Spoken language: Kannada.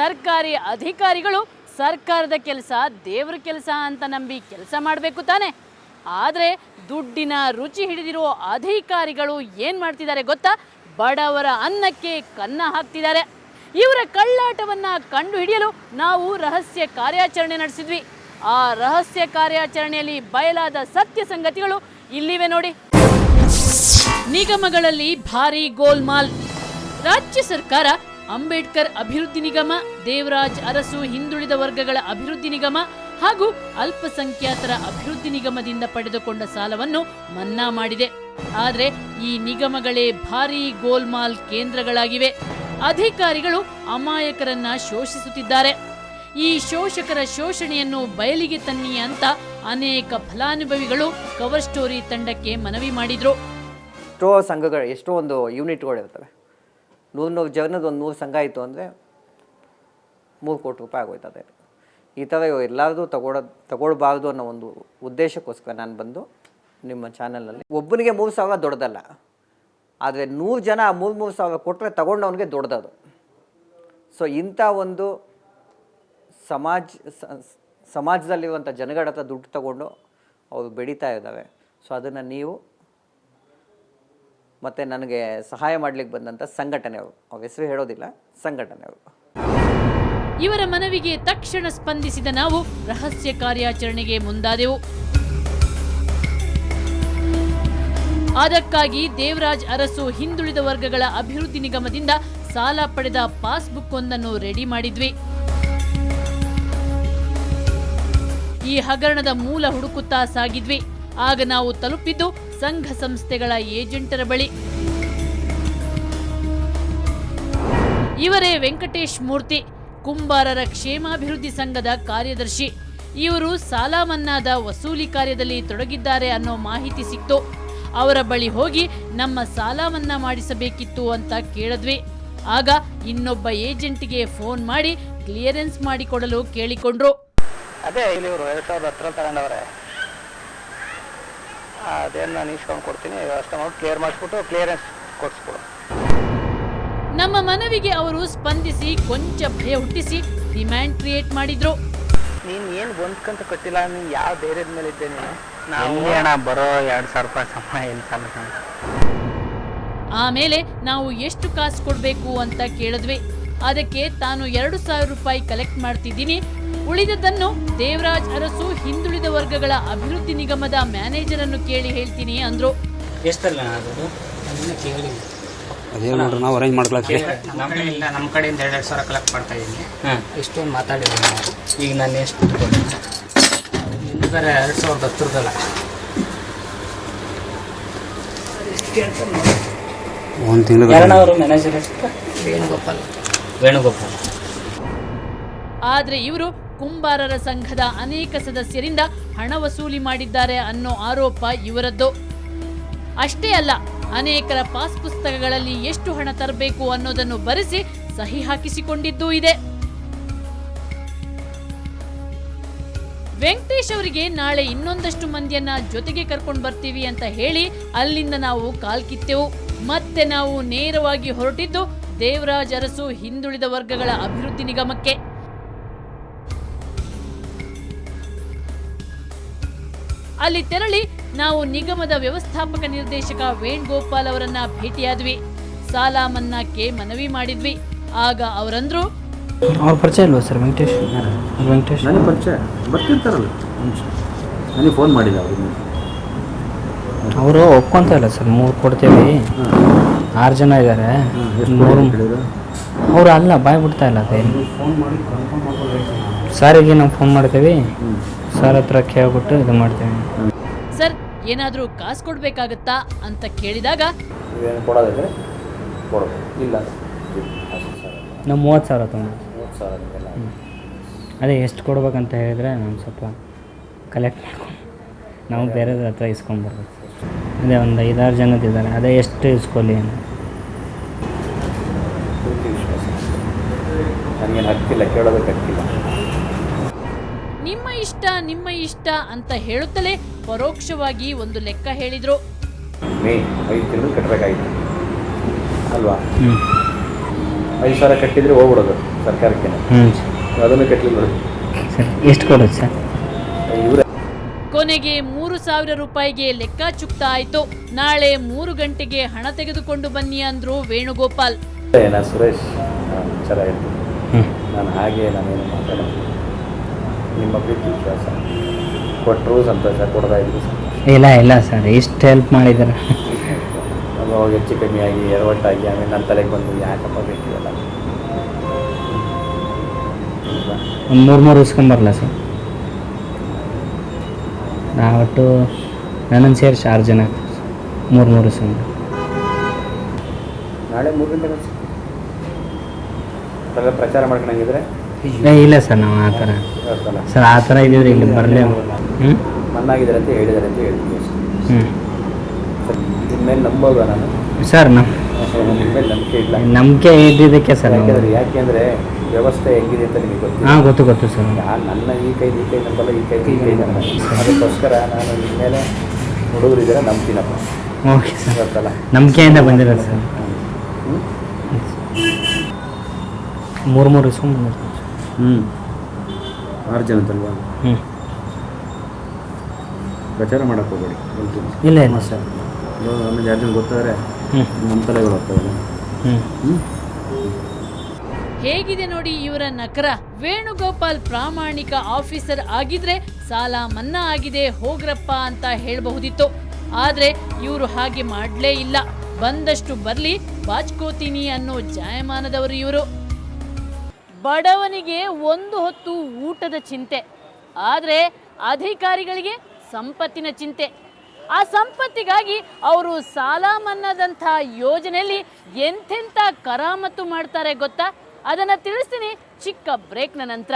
ಸರ್ಕಾರಿ ಅಧಿಕಾರಿಗಳು ಸರ್ಕಾರದ ಕೆಲಸ ದೇವರ ಕೆಲಸ ಅಂತ ನಂಬಿ ಕೆಲಸ ಮಾಡಬೇಕು ತಾನೆ. ಆದರೆ ದುಡ್ಡಿನ ರುಚಿ ಹಿಡಿದಿರೋ ಅಧಿಕಾರಿಗಳು ಏನು ಮಾಡ್ತಿದ್ದಾರೆ ಗೊತ್ತಾ? ಬಡವರ ಅನ್ನಕ್ಕೆ ಕನ್ನ ಹಾಕ್ತಿದ್ದಾರೆ. ಇವರ ಕಳ್ಳಾಟವನ್ನು ಕಂಡುಹಿಡಿಯಲು ನಾವು ರಹಸ್ಯ ಕಾರ್ಯಾಚರಣೆ ನಡೆಸಿದ್ವಿ. ಆ ರಹಸ್ಯ ಕಾರ್ಯಾಚರಣೆಯಲ್ಲಿ ಬಯಲಾದ ಸತ್ಯ ಸಂಗತಿಗಳು ಇಲ್ಲಿವೆ ನೋಡಿ. ನಿಗಮಗಳಲ್ಲಿ ಭಾರೀ ಗೋಲ್ಮಾಲ್. ರಾಜ್ಯ ಸರ್ಕಾರ ಅಂಬೇಡ್ಕರ್ ಅಭಿವೃದ್ಧಿ ನಿಗಮ, ದೇವರಾಜ್ ಅರಸು ಹಿಂದುಳಿದ ವರ್ಗಗಳ ಅಭಿವೃದ್ಧಿ ನಿಗಮ ಹಾಗೂ ಅಲ್ಪಸಂಖ್ಯಾತರ ಅಭಿವೃದ್ಧಿ ನಿಗಮದಿಂದ ಪಡೆದುಕೊಂಡ ಸಾಲವನ್ನು ಮನ್ನಾ ಮಾಡಿದೆ. ಆದರೆ ಈ ನಿಗಮಗಳೇ ಭಾರೀ ಗೋಲ್ಮಾಲ್ ಕೇಂದ್ರಗಳಾಗಿವೆ. ಅಧಿಕಾರಿಗಳು ಅಮಾಯಕರನ್ನ ಶೋಷಿಸುತ್ತಿದ್ದಾರೆ. ಈ ಶೋಷಕರ ಶೋಷಣೆಯನ್ನು ಬಯಲಿಗೆ ತನ್ನಿ ಅಂತ ಅನೇಕ ಫಲಾನುಭವಿಗಳು ಕವರ್ ಸ್ಟೋರಿ ತಂಡಕ್ಕೆ ಮನವಿ ಮಾಡಿದ್ರು. ಎಷ್ಟೋ ಸಂಘಗಳು, ಎಷ್ಟೋ ಒಂದು ಯೂನಿಟ್ಗಳಿರ್ತವೆ. 100 ಜನದ ಒಂದು 100 ಸಂಘ ಆಯಿತು ಅಂದರೆ 3 ಕೋಟಿ ರೂಪಾಯಿ ಆಗೋಯ್ತದೆ. ಈ ಥರ ಎಲ್ಲರದು ತಗೊಳ್ಬಾರ್ದು ಅನ್ನೋ ಒಂದು ಉದ್ದೇಶಕ್ಕೋಸ್ಕರ ನಾನು ಬಂದು ನಿಮ್ಮ ಚಾನಲಲ್ಲಿ, ಒಬ್ಬನಿಗೆ 3,000 ದೊಡ್ಡದಲ್ಲ, ಆದರೆ 100 ಜನ 3,000 ಕೊಟ್ಟರೆ ತಗೊಂಡವನಿಗೆ ದೊಡ್ಡದು. ಸೊ ಇಂಥ ಒಂದು ಸಮಾಜದಲ್ಲಿರುವಂಥ ಜನಗಳ ಹತ್ರ ದುಡ್ಡು ತಗೊಂಡು ಅವರು ಬೆಳೀತಾ ಇದ್ದಾವೆ. ಸೊ ಅದನ್ನು ನೀವು ಮತ್ತು ನನಗೆ ಸಹಾಯ ಮಾಡಲಿಕ್ಕೆ ಬಂದಂಥ ಸಂಘಟನೆಯವರು, ಅವ್ರ ಹೆಸರು ಹೇಳೋದಿಲ್ಲ, ಸಂಘಟನೆಯವರು. ಇವರ ಮನವಿಗೆ ತಕ್ಷಣ ಸ್ಪಂದಿಸಿದ ನಾವು ರಹಸ್ಯ ಕಾರ್ಯಾಚರಣೆಗೆ ಮುಂದಾದೆವು. ಅದಕ್ಕಾಗಿ ದೇವರಾಜ್ ಅರಸು ಹಿಂದುಳಿದ ವರ್ಗಗಳ ಅಭಿವೃದ್ಧಿ ನಿಗಮದಿಂದ ಸಾಲ ಪಡೆದ ಪಾಸ್ಬುಕ್ ಒಂದನ್ನು ರೆಡಿ ಮಾಡಿದ್ವಿ. ಈ ಹಗರಣದ ಮೂಲ ಹುಡುಕುತ್ತಾ ಸಾಗಿದ್ವಿ. ಆಗ ನಾವು ತಲುಪಿದ್ದು ಸಂಘ ಸಂಸ್ಥೆಗಳ ಏಜೆಂಟರ ಬಳಿ. ಇವರೇ ವೆಂಕಟೇಶ್ ಮೂರ್ತಿ, ಕುಂಬಾರರ ಕ್ಷೇಮಾಭಿವೃದ್ಧಿ ಸಂಘದ ಕಾರ್ಯದರ್ಶಿ. ಇವರು ಸಾಲ ಮನ್ನಾದ ವಸೂಲಿ ಕಾರ್ಯದಲ್ಲಿ ತೊಡಗಿದ್ದಾರೆ ಅನ್ನೋ ಮಾಹಿತಿ ಸಿಕ್ತು. ಅವರ ಬಳಿ ಹೋಗಿ ನಮ್ಮ ಸಾಲ ಮನ್ನಾ ಮಾಡಿಸಬೇಕಿತ್ತು ಅಂತ ಕೇಳಿದ್ವಿ. ಆಗ ಇನ್ನೊಬ್ಬ ಏಜೆಂಟ್ಗೆ ಫೋನ್ ಮಾಡಿ ಕ್ಲಿಯರೆನ್ಸ್ ಮಾಡಿಕೊಡಲು ಕೇಳಿಕೊಂಡ್ರು. ಅದೇ ಇಲ್ಲಿ ಇವರು 2010 ತಗೊಂಡವ್ರೆ, ಅದೇನು ನಾನು ಇಸ್ಕೊಂಡು ಕೊಡ್ತೀನಿ, ವ್ಯವಸ್ಥೆ ಮಾಡಿ ಕ್ಲಿಯರ್ ಮಾಡಿಸ್ಬಿಟ್ಟು ಕ್ಲಿಯರೆನ್ಸ್ ಕೊಡಿಸ್ಕೊಡು. ನಮ್ಮ ಮನವಿಗೆ ಅವರು ಸ್ಪಂದಿಸಿ ಕೊಂಚ ಭಯ ಹುಟ್ಟಿಸಿ ಡಿಮ್ಯಾಂಡ್ ಕ್ರಿಯೇಟ್ ಮಾಡಿದ್ರು. ನೀನು ಏನು ಬಂದ್ಕಂತ ಕಟ್ಟಿಲ್ಲ, ನೀನು ಯಾವ ಧೈರ್ಯದ ಮೇಲೆ ಇದ್ದೆ ನೀನು? ನಾವು ಅಣ್ಣ ಬರೋ 2,000 ರೂಪಾಯಿ ಸಂಬಳ ಏನು ಸಾಲ. ಆಮೇಲೆ ನಾವು ಎಷ್ಟು ಕಾಸು ಕೊಡಬೇಕು ಅಂತ ಕೇಳಿದ್ವಿ. ಅದಕ್ಕೆ ತಾನು 2,000 ರೂಪಾಯಿ ಕಲೆಕ್ಟ್ ಮಾಡ್ತಿದ್ದೀನಿ, ಉಳಿದದನ್ನು ದೇವರಾಜ್ ಅರಸು ಹಿಂದುಳಿದ ವರ್ಗಗಳ ಅಭಿವೃದ್ಧಿ ನಿಗಮದ ಮ್ಯಾನೇಜರ್ ಅನ್ನು ಕೇಳಿ ಹೇಳ್ತೀನಿ ಅಂದ್ರು. ನಾವು ಅರೇಂಜ್ ಮಾಡ್ಕೊಳ್ತೀವಿ. ನಮ್ಮ ಕಡೆಯಿಂದ 2,000 ಕಲೆಕ್ಟ್ ಮಾಡ್ತಾ ಇದ್ದೀನಿ. ಇಷ್ಟೊಂದು ಮಾತಾಡಿದ್ದೀನಿ. ಈಗ ನಾನು ಎಷ್ಟು ಬೇರೆ 2010 ಒಂದು ತಿಂಗಳು ಮ್ಯಾನೇಜರ್ ವೇಣುಗೋಪಾಲ್. ಆದ್ರೆ ಇವರು ಕುಂಬಾರರ ಸಂಘದ ಅನೇಕ ಸದಸ್ಯರಿಂದ ಹಣ ವಸೂಲಿ ಮಾಡಿದ್ದಾರೆ ಅನ್ನೋ ಆರೋಪ ಇವರದ್ದು. ಅಷ್ಟೇ ಅಲ್ಲ, ಅನೇಕರ ಪಾಸ್ ಪುಸ್ತಕಗಳಲ್ಲಿ ಎಷ್ಟು ಹಣ ತರಬೇಕು ಅನ್ನೋದನ್ನು ಬರೆಸಿ ಸಹಿ ಹಾಕಿಸಿಕೊಂಡಿದ್ದೂ ಇದೆ. ವೆಂಕಟೇಶ್ ಅವರಿಗೆ ನಾಳೆ ಇನ್ನೊಂದಷ್ಟು ಮಂದಿಯನ್ನ ಜೊತೆಗೆ ಕರ್ಕೊಂಡು ಬರ್ತೀವಿ ಅಂತ ಹೇಳಿ ಅಲ್ಲಿಂದ ನಾವು ಕಾಲ್ಕಿತ್ತೆವು. ಮತ್ತೆ ನಾವು ನೇರವಾಗಿ ಹೊರಟಿದ್ದು ದೇವರಾಜ್ ಅರಸು ಹಿಂದುಳಿದ ವರ್ಗಗಳ ಅಭಿವೃದ್ಧಿ ನಿಗಮಕ್ಕೆ. ಅಲ್ಲಿ ತೆರಳಿ ನಾವು ನಿಗಮದ ವ್ಯವಸ್ಥಾಪಕ ನಿರ್ದೇಶಕ ವೇಣುಗೋಪಾಲ್ ಅವರನ್ನ ಭೇಟಿಯಾದ್ವಿ. ಸಾಲ ಮನ್ನಾಕ್ಕೆ ಮನವಿ ಮಾಡಿದ್ವಿ. ಆಗ ಅವರಂದ್ರು, ಅವ್ರ ಪರಿಚಯ ಇಲ್ವಾ ಸರ್? ವೆಂಕಟೇಶ್ ನನಗೆ ಪರಿಚಯ, ಬರ್ತಿರ್ತಾರಲ್ಲ, ನನಗೆ ಫೋನ್ ಮಾಡಿಲ್ಲ ಅವರು ಒಪ್ಕೊಂತ ಇಲ್ಲ ಸರ್. 3 ಕೊಡ್ತೇವೆ, 6 ಜನ ಇದ್ದಾರೆ. ಅವರು ಅಲ್ಲ ಬಾಯ್ ಬಿಡ್ತಾ ಇಲ್ಲ. ಅದೇ ಸಾರಿಗೆ ನಾವು ಫೋನ್ ಮಾಡ್ತೇವೆ, ಸರ್ ಹತ್ರ ಕೇಳ್ಬಿಟ್ಟು ಇದು ಮಾಡ್ತೇವೆ. ಸರ್, ಏನಾದರೂ ಕಾಸು ಕೊಡ್ಬೇಕಾಗತ್ತಾ ಅಂತ ಕೇಳಿದಾಗ, ನಾವು 30,000 ತೊಗೊಂಡು, ಅದೇ ಎಷ್ಟು ಕೊಡ್ಬೇಕಂತ ಹೇಳಿದ್ರೆ ನಾವು ಸ್ವಲ್ಪ ಕಲೆಕ್ಟ್ ಮಾಡ್ಕೊಂಡು ನಾವು ಬೇರೆದ್ರ ಹತ್ರ ಇಸ್ಕೊಂಡ್ಬರ್ಬೇಕು. ಅದೇ ಒಂದು 5-6 ಜನದಿದ್ದಾರೆ, ಅದೇ ಎಷ್ಟು ಇಸ್ಕೊಳ್ಳಿ ಅಂತ. ನನಗೇನು ಹಕ್ಕಿಲ್ಲ, ಕೇಳೋದಕ್ಕೆ ಹಕ್ಕಿಲ್ಲ. ನಿಮ್ಮ ಇಷ್ಟ ಅಂತ ಹೇಳುತ್ತಲೇ ಪರೋಕ್ಷವಾಗಿ ಒಂದು ಲೆಕ್ಕ ಹೇಳಿದ್ರು. ಮೇ 5 ತಿಂಗಳು ಕಟ್ಟಬೇಕಾಗಿತ್ತು ಅಲ್ವಾ? 5,000 ಕಟ್ಟಿದ್ರೆ ಹೋಗ್ಬಿಡೋದು ಸರ್ಕಾರಕ್ಕೆ. ಹ್ಞೂ ಸರ್. ಅದನ್ನು ಕಟ್ಟಲಿಲ್ಲ ಸರ್ ಎಷ್ಟು ಕೊಡೋದು ಸರ್? ಇವರೇ. ಕೊನೆಗೆ 3,000 ರೂಪಾಯಿಗೆ ಲೆಕ್ಕ ಚುಕ್ತ ಆಯ್ತು. ನಾಳೆ 3 ಗಂಟೆಗೆ ಹಣ ತೆಗೆದುಕೊಂಡು ಬನ್ನಿ ಅಂದ್ರು ವೇಣುಗೋಪಾಲ್. ನಾನು ಸುರೇಶ್ ಚೆನ್ನಾಗಿರ್ತೀನಿ. ನಾನು ನಾನೇನು ಮಾತಾಡೋದು. ನಿಮ್ಮ ಪ್ರೀತಿ ವಿಶ್ವಾಸ ಕೊಟ್ಟರು ಸಂತೋಷ, ಕೊಡೋದಾಗಿದ್ರು ಸಂತೋಷ. ಇಲ್ಲ ಸರ್, ಎಷ್ಟು ಹೆಲ್ಪ್ ಮಾಡಿದ್ದಾರೆ. ಅವಾಗ ಹೆಚ್ಚು ಕಮ್ಮಿ ಆಗಿ ಎಡವಟ್ಟಾಗಿ ಆಮೇಲೆ ನನ್ನ ತಲೆಗೆ ಬಂದು ಯಾಕಪ್ಪ ಬೇಕಿರಲ್ಲ. ಒಂದು 3 ಇಸ್ಕೊಂಬರಲ್ಲ ಸರ್? ನಾವಟ್ಟು ನನ್ನನ್ನು ಸೇರಿ 6 ಜನ 3 ಇಸ್ಕೊಂಬ. ನಾಳೆ 3 ಗಂಟೆಗೆ ಪ್ರಚಾರ ಮಾಡ್ಕೊಂಡಂಗಿದ್ರೆ ಇಲ್ಲ ಸರ್, ನಾವು ಆ ಥರ ಹೇಳ್ತಲ್ಲ ಸರ್, ಆ ಥರ ಇದ್ದೀವ್ರಿ ಇಲ್ಲಿ ಬರಲೇ. ಹ್ಞೂ ಮಣ್ಣಾಗಿದ್ದಾರೆ ಅಂತ ಹೇಳಿದ್ದಾರೆ ಅಂತ ಹೇಳ್ತೀನಿ ಅಷ್ಟೇ. ಸರ್ ನಿಮ್ಮ ಮೇಲೆ ನಂಬೋದು ನಾನು ಸರ್. ನಿಮ್ಮ ಮೇಲೆ ನಂಬಿಕೆ ಇಲ್ಲ. ನಂಬಿಕೆ ಇದ್ದಿದ್ದಕ್ಕೆ ಸರ್. ಯಾಕೆಂದರೆ ವ್ಯವಸ್ಥೆ ಹೆಂಗಿದೆ ಅಂತ ನಿಮಗೆ ಗೊತ್ತಿಲ್ಲ. ಹಾಂ, ಗೊತ್ತು ಸರ್. ನನ್ನ ಈ ಕೈ ನಂಬಲ್ಲ, ಈ ಕೈ ನಂಬಲ್ಲ. ಅದಕ್ಕೋಸ್ಕರ ನಾನು ನಿಮ್ಮ ಮೇಲೆ ಹುಡುಗರಿದ್ದಾರೆ ನಂಬ್ತೀನಪ್ಪ. ಓಕೆ ಸರ್, ಗೊತ್ತಲ್ಲ, ನಂಬಿಕೆಯಿಂದ ಬಂದಿರೋದು ಸರ್. 3 ಇಸ್ಕೊಂಡ್ಬಂದಿರ್ತೀನಿ. 6 ಜನ ತಲ್ವಾ? ಪ್ರಚಾರ ಮಾಡೋಕ್ಕೆ ಹೋಗಬೇಡಿ. ಇಲ್ಲ ಸರ್. ಆಮೇಲೆ 2 ಜನ ಗೊತ್ತಾದರೆ ನಮ್ಮ ತಲೆಗಳು ಹೋಗ್ತವೆ. ಹೇಗಿದೆ ನೋಡಿ ಇವರ ನಕರ. ವೇಣುಗೋಪಾಲ್ ಪ್ರಾಮಾಣಿಕ ಆಫೀಸರ್ ಆಗಿದ್ರೆ ಸಾಲ ಮನ್ನಾ ಆಗಿದೆ ಹೋಗ್ರಪ್ಪ ಅಂತ ಹೇಳಬಹುದಿತ್ತು. ಆದ್ರೆ ಇವರು ಹಾಗೆ ಮಾಡ್ಲೇ ಇಲ್ಲ. ಬಂದಷ್ಟು ಬರ್ಲಿ, ಬಾಚ್ಕೋತೀನಿ ಅನ್ನೋ ಜಾಯಮಾನದವರು ಇವರು. ಬಡವನಿಗೆ ಒಂದು ಹೊತ್ತು ಊಟದ ಚಿಂತೆ, ಆದ್ರೆ ಅಧಿಕಾರಿಗಳಿಗೆ ಸಂಪತ್ತಿನ ಚಿಂತೆ. ಆ ಸಂಪತ್ತಿಗಾಗಿ ಅವರು ಸಾಲ ಮನ್ನಾದಂಥ ಯೋಜನೆಯಲ್ಲಿ ಎಂತೆಂಥ ಕರಾಮತ್ತು ಮಾಡ್ತಾರೆ ಗೊತ್ತಾ? ಅದನ್ನು ತಿಳಿಸ್ತೀನಿ ಚಿಕ್ಕ ಬ್ರೇಕ್ನ ನಂತರ.